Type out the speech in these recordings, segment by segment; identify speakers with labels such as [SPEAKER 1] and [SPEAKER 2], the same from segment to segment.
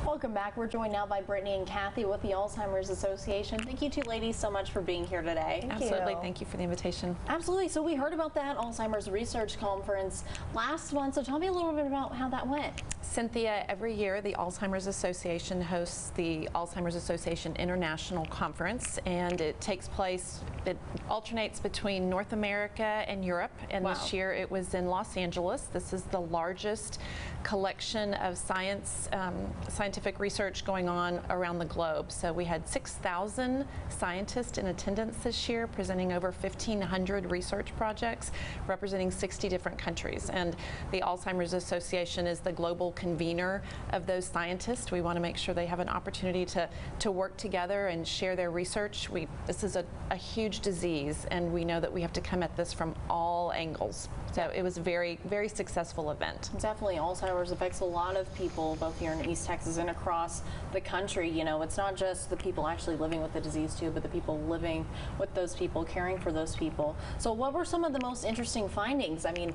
[SPEAKER 1] Welcome back. We're joined now by Brittany and Kathy with the Alzheimer's Association. Thank you two ladies so much for being here today.
[SPEAKER 2] Absolutely. Thank you for the invitation.
[SPEAKER 1] Absolutely. So we heard about that Alzheimer's Research Conference last month. So tell me a little bit about how that went.
[SPEAKER 2] Cynthia, every year the Alzheimer's Association hosts the Alzheimer's Association International Conference, and it takes place, it alternates between North America and Europe, and this year it was in Los Angeles. This is the largest collection of scientific research going on around the globe. So we had 6,000 scientists in attendance this year, presenting over 1,500 research projects representing 60 different countries. And the Alzheimer's Association is the global convener of those scientists. We want to make sure they have an opportunity to work together and share their research. This is a huge disease, and we know that we have to come at this from all angles. So it was a very, very successful event.
[SPEAKER 1] Definitely, Alzheimer's affects a lot of people, both here in East Texas and across the country. You know, it's not just the people actually living with the disease too, but the people living with those people, caring for those people. So what were some of the most interesting findings? I mean,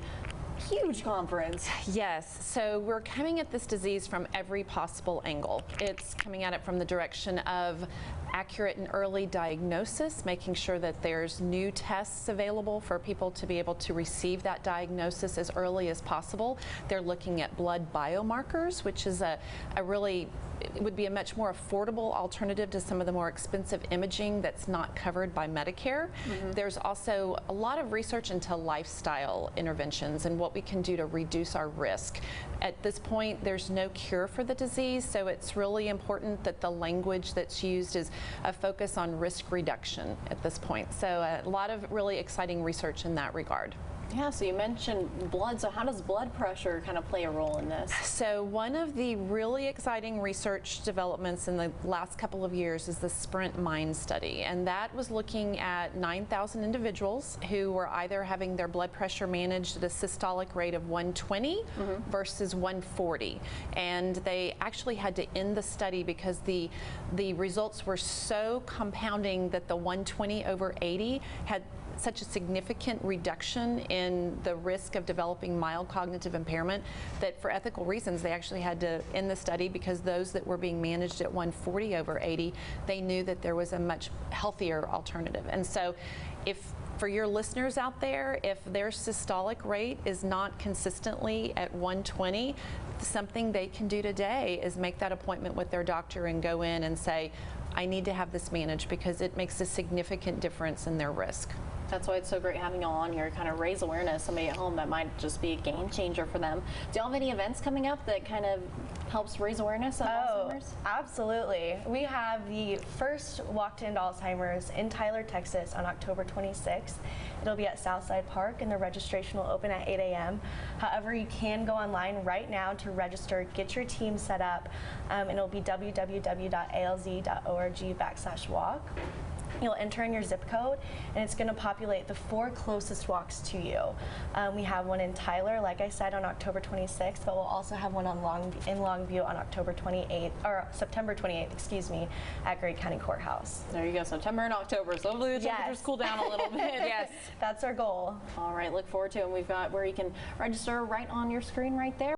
[SPEAKER 1] huge conference.
[SPEAKER 2] Yes, so we're coming at this disease from every possible angle. It's coming at it from the direction of accurate and early diagnosis, making sure that there's new tests available for people to be able to receive that diagnosis as early as possible. They're looking at blood biomarkers, which is it would be a much more affordable alternative to some of the more expensive imaging that's not covered by Medicare. There's also a lot of research into lifestyle interventions and what we can do to reduce our risk. At this point, there's no cure for the disease, so it's really important that the language that's used is a focus on risk reduction at this point. So a lot of really exciting research in that regard.
[SPEAKER 1] Yeah, so you mentioned blood. So how does blood pressure kind of play a role in this?
[SPEAKER 2] So one of the really exciting research developments in the last couple of years is the SPRINT MIND study, and that was looking at 9,000 individuals who were either having their blood pressure managed at a systolic rate of 120 versus 140, and they actually had to end the study because the results were so compounding that the 120 over 80 had such a significant reduction in the risk of developing mild cognitive impairment that for ethical reasons they actually had to end the study, because those that were being managed at 140 over 80, they knew that there was a much healthier alternative. And so for your listeners out there, if their systolic rate is not consistently at 120, something they can do today is make that appointment with their doctor and go in and say, I need to have this managed, because it makes a significant difference in their risk.
[SPEAKER 1] That's why it's so great having you on here, kind of raise awareness. Somebody at home that might just be a game changer for them. Do y'all have any events coming up that kind of helps raise awareness of Alzheimer's?
[SPEAKER 3] Absolutely. We have the first Walk to End Alzheimer's in Tyler, Texas on October 26th. It'll be at Southside Park, and the registration will open at 8 a.m. However, you can go online right now to register, get your team set up, and it'll be www.alz.org/walk. You'll enter in your zip code, and it's going to populate the 4 closest walks to you. We have one in Tyler, like I said, on October 26th, but we'll also have one in Longview on September 28th, excuse me, at Great County Courthouse.
[SPEAKER 1] There you go, September and October. So hopefully the temperatures cool down a little bit.
[SPEAKER 2] Yes,
[SPEAKER 3] that's our goal.
[SPEAKER 1] All right, look forward to it. And we've got where you can register right on your screen right there.